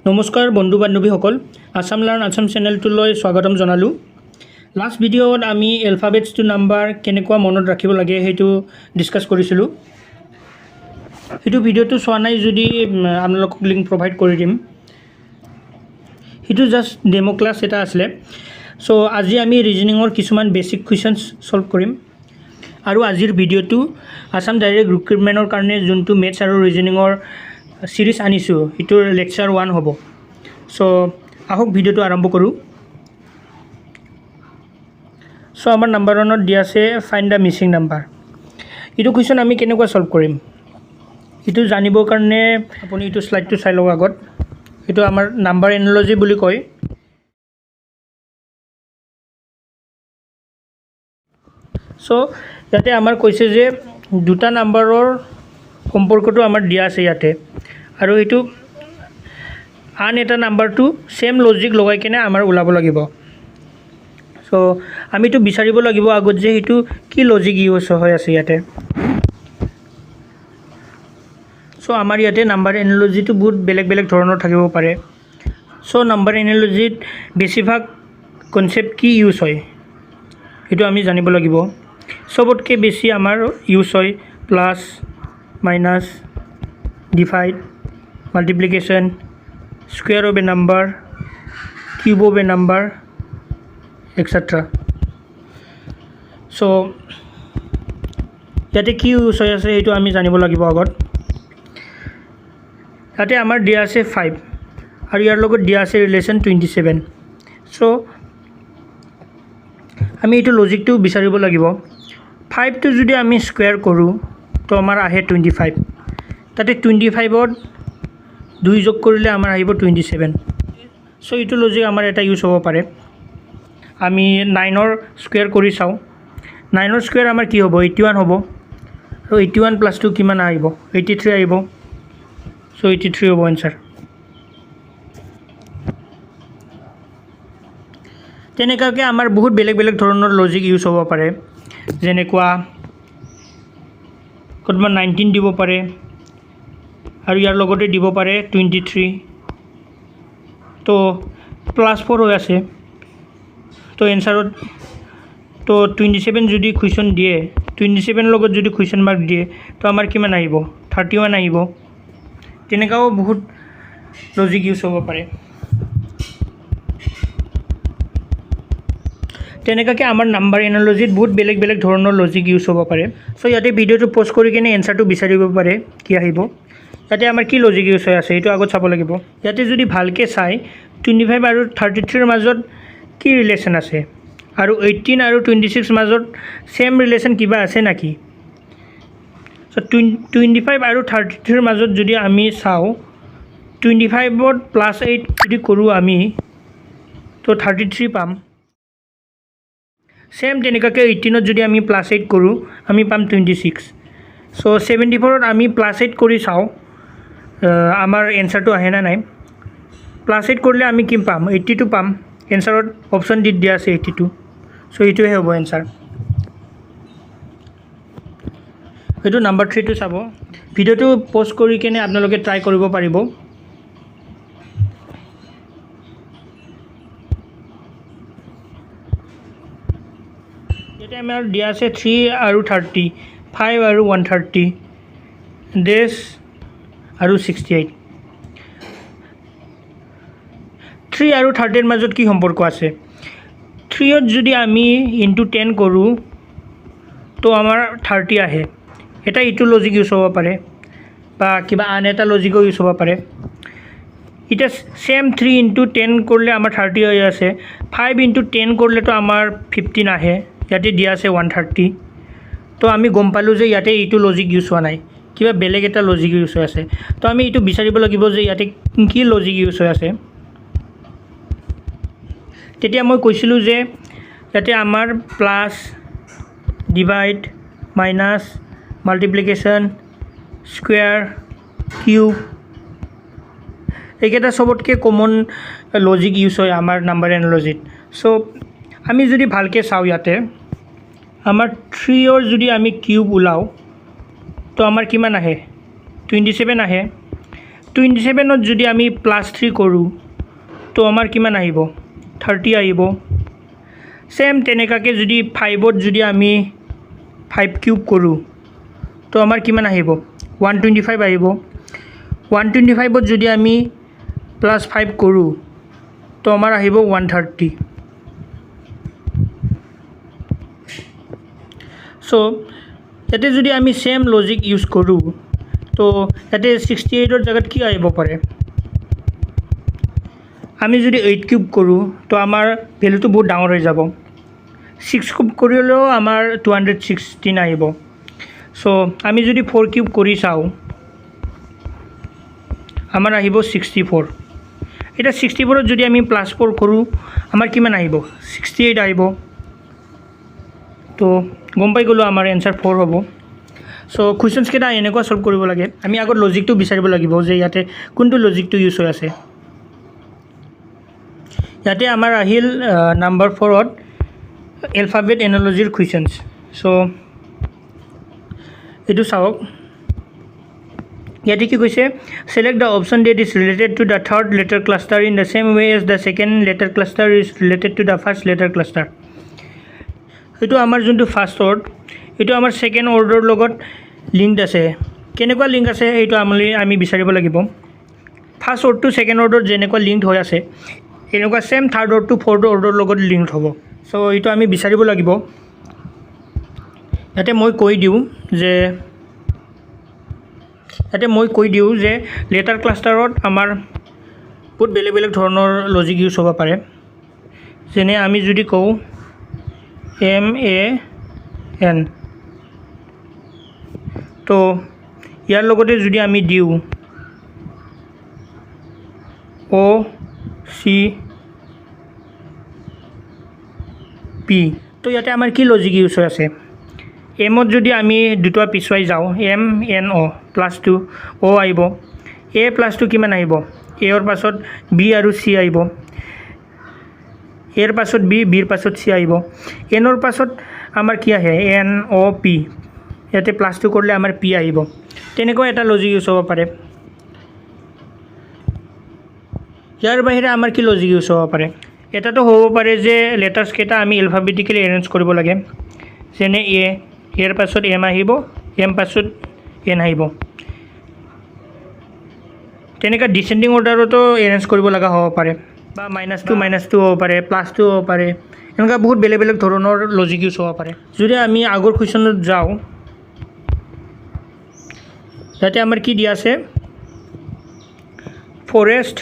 নমস্কাৰ বন্ধু বান্ধৱীসকল আসাম লাৰ্ণ আসাম চেনেলটোলৈ স্বাগতম জনালোঁ। লাষ্ট ভিডিঅ'ত আমি এলফাবেটছ টু নাম্বাৰ কেনেকুৱা মনত ৰাখিব লাগে সেইটো ডিছকাছ কৰিছিলোঁ। সেইটো ভিডিঅ'টো চোৱা নাই যদি আপোনালোকক লিংক প্ৰভাইড কৰি দিম। সেইটো জাষ্ট ডেমো ক্লাছ এটা আছিলে। চ' আজি আমি ৰিজনিঙৰ কিছুমান বেচিক কুৱেশ্যনছ ছল্ভ কৰিম আৰু আজিৰ ভিডিঅ'টো আসাম ডাইৰেক্ট ৰিক্ৰুটমেণ্টৰ কাৰণে যোনটো মেথছ আৰু ৰিজনিঙৰ সিৰিজ আনিছোঁ সেইটোৰ লেকচাৰ 1 হ'ব। চ' আহক ভিডিঅ'টো আৰম্ভ কৰোঁ। চ' আমাৰ নাম্বাৰ 1ত দিয়া আছে ফাইণ্ড দ্য মিছিং নাম্বাৰ। এইটো কুৱেশ্যন আমি কেনেকুৱা ছল্ভ কৰিম এইটো জানিবৰ কাৰণে আপুনি এইটো শ্লাইডটো চাই লওক আগত। এইটো আমাৰ নাম্বাৰ এনালজি বুলি কয়। চ' ইয়াতে আমাৰ কৈছে যে দুটা নাম্বাৰৰ সম্পৰ্কটো আমাৰ দিয়া আছে ইয়াতে, আৰু এইটো আন এটা নাম্বাৰটো সেম লজিক লগাই কেনে আমাৰ ওলাব লাগিব। চ' আমিতো বিচাৰিব লাগিব আগত যে সেইটো কি লজিক ইউজ হৈ আছে ইয়াতে। চ' আমাৰ ইয়াতে নাম্বাৰ এনালজিটো বহুত বেলেগ বেলেগ ধৰণৰ থাকিব পাৰে। চ' নাম্বাৰ এনালজিত বেছিভাগ কনচেপ্ট কি ইউজ হয় সেইটো আমি জানিব লাগিব। চবতকৈ বেছি আমাৰ ইউজ হয় plus, minus, divide, multiplication, square of a number, cube of a number, etcetera. চ' ইয়াতে কি ইউজ হৈ আছে সেইটো আমি জানিব লাগিব আগত। ইয়াতে আমাৰ দিয়া আছে 5 আৰু ইয়াৰ লগত দিয়া আছে ৰিলেশ্যন 27। চ' আমি এইটো লজিকটো বিচাৰিব লাগিব। 5টো যদি আমি স্কুৱেৰ কৰোঁ তো আমাৰ আহে 25। তাতে 25ত 2 যোগ কৰিলে আমাৰ আহিব 27। চ' এইটো লজিক আমাৰ এটা ইউজ হ'ব পাৰে। আমি 9ৰ স্কুৱেৰ কৰি চাওঁ। 9ৰ স্কুৱেৰ আমাৰ কি হ'ব 81 হ'ব, আৰু 81 প্লাছ 2 কিমান আহিব 83 আহিব। চ' 83 হ'ব এনচাৰ। তেনেকুৱাকৈ আমাৰ বহুত বেলেগ বেলেগ ধৰণৰ লজিক ইউজ হ'ব পাৰে। যেনেকুৱা ক'ৰবাত 19 দিব পাৰে আৰু ইয়াৰ লগতে দিব পাৰে 23। তো প্লাছ 4 হৈ আছে, তো এনচাৰত তো 27 যদি কুৱেশ্যন দিয়ে, 27 লগত যদি কুৱেশ্যন মাৰ্ক দিয়ে তো আমাৰ কিমান আহিব 31 আহিব। তেনেকুৱাও বহুত লজিক ইউজ হ'ব পাৰে। তেনেকুৱাকৈ আমাৰ নাম্বাৰ এনালজিত বহুত বেলেগ বেলেগ ধৰণৰ লজিক ইউজ হ'ব পাৰে। চ' ইয়াতে ভিডিঅ'টো প'জ কৰি কিনে এনচাৰটো বিচাৰিব পাৰে কি আহিব। ইয়াতে আমাৰ কি লজিক ইউজ হৈ আছে এইটো আগত চাব লাগিব। ইয়াতে যদি ভালকৈ চাই 25 আৰু 33ৰ মাজত কি ৰিলেশ্যন আছে, আৰু 18 আৰু 26 মাজত ছেম ৰিলেশ্যন কিবা আছে নেকি। চ' 25 আৰু 33ৰ মাজত যদি আমি চাওঁ 25ত প্লাছ 8 যদি কৰোঁ আমি তো 33 পাম। ছেম তেনেকুৱাকৈ 18ত যদি আমি প্লাছ 8 কৰোঁ আমি পাম 26। চ' 74ত আমি প্লাছ 8 কৰি চাওঁ আমাৰ এনচাৰটো আহে নে নাই। প্লাছ 8 কৰিলে আমি কি পাম 82 পাম। এনচাৰত অপশ্যন দি দিয়া আছে 82। চ' এইটোৱে হ'ব এনচাৰ। এইটো নাম্বাৰ 3টো চাব। ভিডিঅ'টো প'জ কৰি কিনে আপোনালোকে ট্ৰাই কৰিব পাৰিব। ইয়াতে আমাৰ দিয়া আছে 3 আৰু 30, 5 আৰু 130, ডেছ আৰু 68। 3 আৰু 30ৰ মাজত কি সম্পৰ্ক আছে। 3ত যদি আমি ইনটু 10 কৰোঁ তো আমাৰ 30 আহে। এটা এইটো লজিক ইউজ হ'ব পাৰে বা কিবা আন এটা লজিকো ইউজ হ'ব পাৰে। এতিয়া ছেম 3 ইনটু 10 কৰিলে আমাৰ 30 হৈ আছে। 5 ইনটু 10 কৰিলেতো আমাৰ 15 আহে। ইয়াতে দিয়া আছে 130। তো আমি গম পালোঁ যে ইয়াতে এইটো লজিক ইউজ হোৱা নাই, কিবা বেলেগ এটা লজিক ইউজ হৈ আছে। তো আমি এইটো বিচাৰিব লাগিব যে ইয়াতে কি লজিক ইউজ হৈ আছে। তেতিয়া মই কৈছিলোঁ যে ইয়াতে আমাৰ plus, divide, minus, multiplication, square, cube এইকেইটা চবতকৈ কমন লজিক ইউজ হয় আমাৰ নাম্বাৰ এনালজিত। চ' আমি যদি ভালকৈ চাওঁ ইয়াতে আমাৰ 3ৰ যদি আমি কিউব ওলাওঁ তো আমাৰ কিমান আহে 27 আহে। 27 যদি আমি +3 কৰোঁ তো আমাৰ কিমান আহিব 30 আহিব সেম তেনেকাকে যদি 5 যদি আমি 5 কিউব কৰোঁ তো আমাৰ কিমান আহিব 125 আহিব 125 যদি আমি +5 কৰোঁ তো আমাৰ আহিব 130 সো ইয়াতে যদি আমি সেম লজিক ইউজ কৰোঁ তো ইয়াতে 68 জায়গাত কি আহিব পাৰে আমি যদি 8 কিউব কৰোঁ তো আমাৰ ভ্যালুটো বহুত ডাঙৰ হৈ যাব 6 কিউব কৰিলেও আমাৰ 216 আহিব সো আমি যদি 4 কিউব কৰি চাওঁ আমাৰ আহিব 64 এটা 64 যদি আমি +4 কৰোঁ আমাৰ কিমান আহিব 68 আহিব তো গম পাই গ'লো আমাৰ এনসাৰ 4 হ'ব সো কুৱেশ্যনছ কেইটা এনেকুৱা সলভ কৰিব লাগে আমি আগত লজিকটো বিচাৰিব লাগিব যে ইয়াতে কোনটো লজিকটো ইউজ হৈ আছে ইয়াতে আমাৰ আহিল নাম্বাৰ 4ত এলফাবেট এনালজিৰ কুৱেশ্যনছ সো এটো চাওক ইয়াতে কি কৈছে select the option that is related to the third letter cluster in the same way as the second letter cluster is related to the first letter cluster এটো আমাৰ যোনটো first অৰ্ড এটো আমাৰ সেকেন্ড অৰ্ডৰ লগত লিংক আছে কেনেকুৱা লিংক আছে এটো আমি বিচাৰিব লাগিব ফাৰ্স্ট অৰ্ড টু সেকেন্ড অৰ্ডৰ যেনেকুৱা লিংক হৈ আছে এনেকুৱা সেম থাৰ্ড অৰ্ড টু ফৰ্থ অৰ্ডৰ লগত লিংক হ'ব সো এটো আমি বিচাৰিব লাগিব ইয়াতে মই কৈ দিওঁ যে লেটাৰ ক্লাষ্টাৰত আমাৰ বহুত বেলেগ ধৰণৰ লজিক ইউজ হ'ব পাৰে যেনে আমি যদি কওঁ MAN তো ইয়াৰ লগতে যদি আমি দিওঁ OCP তো ইয়াতে আমাৰ কি লজিক ইউজ হৈ আছে এমত যদি আমি দুটা পিছুৱাই যাওঁ MNO +2 O আহিব A +2 কিমান আহিব A ৰ পাছত B আৰু C আহিব A ৰ পাছত B B ৰ পাছত C আহিব N ৰ পাছত আমাৰ কি আহে NOP ইয়াতে +2 কৰিলে আমাৰ P আহিব তেনেকুৱা এটা লজিক ইউজ হ'ব পাৰে ইয়াৰ বাহিৰে আমাৰ কি লজিক ইউজ হ'ব পাৰে এটাতো হ'ব পাৰে যে লেটাৰ্স কেইটা আমি এলফাবেটিক্যালি এৰেঞ্জ কৰিব লাগে যেনে A এৰ পাছত M আহিব M পাছত N আহিব তেনেকা ডিসেন্ডিং অৰ্ডাৰতো এৰেঞ্জ কৰিব লগা হ'ব পাৰে বা -2 হ'ব পাৰে +2 হ'ব পাৰে এনেকা বহুত বেলেগ ধৰণৰ লজিক ইউজ হ'ব পাৰে যদি আমি আগৰ কুৱেশ্যনত যাওঁ ইয়াতে আমাৰ কি দিয়া আছে ফৰেষ্ট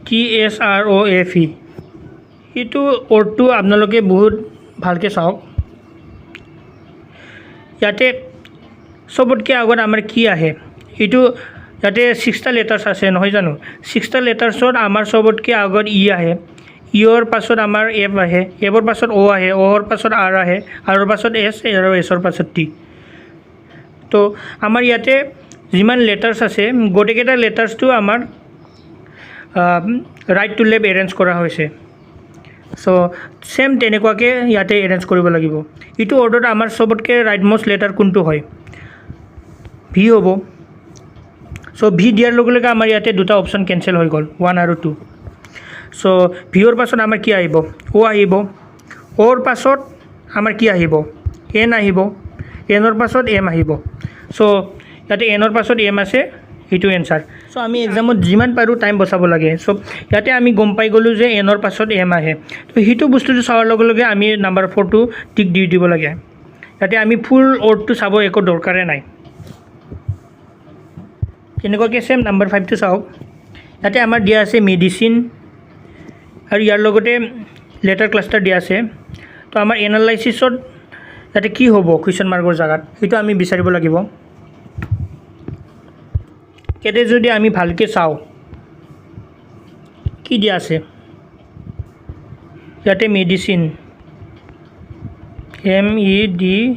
TSROFE এটো অৰ্ডটো আপোনালোকে বহুত ভালকে চাওক ইয়াতে সবতকে আগত আমাৰ কি আহে এটো ইয়াতে 6টা লেটাৰ্স আছে নহয় জানো 6টা লেটাৰ্সত আমাৰ সবতকে আগত ই আহে ইৰ পাছত আমাৰ F আহে F ৰ পাছত O আহে O ৰ পাছত R আহে R ৰ পাছত S আৰু S ৰ পাছত T তো আমাৰ ইয়াতে যিমান লেটাৰ্স আছে গোটেইকেইটা লেটাৰ্সটো আমাৰ ৰাইট টু লেফট এৰেঞ্জ কৰা হৈছে সো সেম তেনেকুৱাকে ইয়াতে এৰেঞ্জ কৰিব লাগিব ইটো অৰ্ডাৰত আমাৰ সবতকে ৰাইট মোস্ট লেটাৰ কোনটো হয় V হ'ব সো V দিয়াৰ লগে লগে আমাৰ ইয়াতে দুটা অপচন কেনসেল হৈ গ'ল 1 আৰু 2 সো V ৰ পাছত আমাৰ কি আহিব O আহিব O ৰ পাছত আমাৰ কি আহিব N আহিব N ৰ পাছত M আহিব সো ইয়াতে N ৰ পাছত M আছে এটো এনসাৰ সো আমি এক্সামত যিমান পাৰো টাইম বচাব লাগে সো ইয়াতে আমি গম পাই গলো যে N ৰ পাছত M আহে তো হিটো বস্তুটো চাৱাৰ লগে লগে আমি নাম্বাৰ 4 টো টিক দি দিব লাগে ইয়াতে আমি ফুল অৰ্ডটো চাব একো দৰকাৰে নাই কেনেকুৱাকে সেম নাম্বাৰ 5 টো চাওক ইয়াতে আমাৰ দিয়া আছে মেডিসিন আৰু ইয়াৰ লগতে লেটাৰ ক্লাষ্টাৰ দিয়া আছে তো আমাৰ এনালাইসিছত ইয়াতে কি হ'ব কোৱেশ্চন মাৰ্কৰ জাগাত হিটো আমি বিচাৰিব লাগিব কেতে যদি আমি ভালকে চাও কি দিয়া আছে ইয়াতে মেডিসিন MEDICINE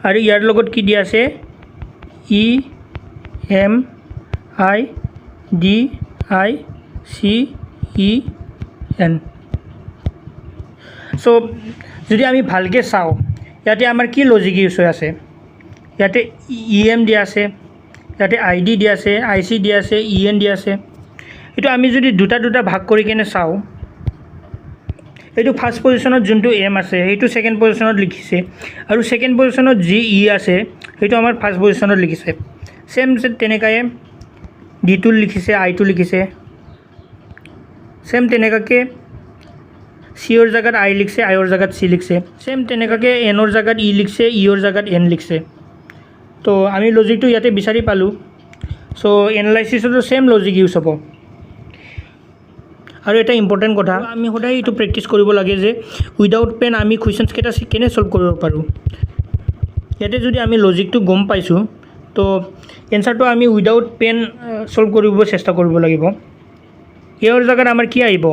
আৰু ইয়াৰ লগত কি দিয়া আছে EMIDICEN সো যদি আমি ভালকে চাও ইয়াতে আমাৰ কি লজিক ইউজ হৈ আছে ইয়াতে EM দিয়া আছে, ইয়াতে ID দিয়া আছে, IC দিয়া আছে, EN দিয়া আছে। এইটো আমি যদি দুটা ভাগ কৰি কেনে চাওঁ, এইটো ফাৰ্ষ্ট পজিশ্যনত যোনটো M আছে সেইটো ছেকেণ্ড পজিশ্যনত লিখিছে, আৰু ছেকেণ্ড পজিশ্যনত যি E আছে সেইটো আমাৰ ফাৰ্ষ্ট পজিশ্যনত লিখিছে। ছেম তেনেকাই D2 লিখিছে, I2 লিখিছে। ছেম তেনেকাকৈ Cৰ জাগাত I লিখছে, Iৰ জাগাত C লিখছে। ছেম তেনেকাকৈ Nৰ জাগাত E লিখছে, Eৰ জাগাত N লিখছে। তো আমি লজিকটো ইয়াতে বিচাৰি পালোঁ। চ' এনালাইচিছতো ছেম লজিক ইউজ হ'ব। আৰু এটা ইম্পৰ্টেণ্ট কথা, আমি সদায় এইটো প্ৰেক্টিছ কৰিব লাগে যে উইদাউট পেন আমি কুৱেশ্যনছকেইটা কেনে চল্ভ কৰিব পাৰোঁ। ইয়াতে যদি আমি লজিকটো গম পাইছোঁ, তো এনচাৰটো আমি উইদাউট পেন চল্ভ কৰিব চেষ্টা কৰিব লাগিব। এৰ জাগাত আমাৰ কি আহিব?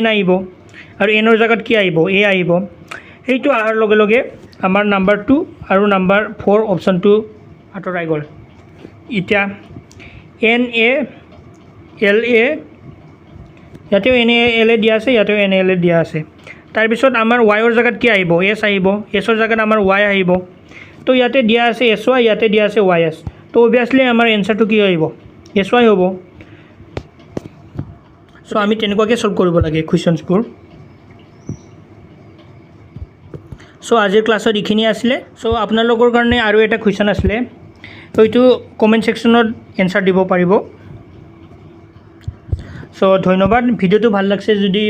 N আহিব, আৰু Nৰ জাগাত কি আহিব? A আহিব। সেইটো অহাৰ লগে লগে আমাৰ নাম্বাৰ 2 আৰু নাম্বাৰ 4 অপশ্যনটো আঁতৰাই গ'ল। এতিয়া NA LA, ইয়াতেও NA দিয়া আছে, ইয়াতেও NA দিয়া আছে। তাৰপিছত আমাৰ Yৰ জাগাত কি আহিব? S আহিব। Sৰ জাগাত আমাৰ Y আহিব। তো ইয়াতে দিয়া আছে SY, ইয়াতে দিয়া আছে YS। তো অভিয়াছলি আমাৰ এনচাৰটো কি আহিব? SY হ'ব। চ' আমি তেনেকুৱাকৈ চল্ভ কৰিব লাগে কুৱেশ্যনছবোৰ। চ' আজিৰ ক্লাছত এইখিনি আছিলে। চ' আপোনালোকৰ কাৰণে আৰু এটা কুৱেশ্যন আছিলে, তো এইটো কমেণ্ট ছেকশ্যনত এনচাৰ দিব পাৰিব। চ' ধন্যবাদ। ভিডিঅ'টো ভাল লাগিছে যদি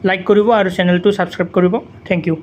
লাইক কৰিব আৰু চেনেলটো ছাবস্ক্ৰাইব কৰিব। Thank U.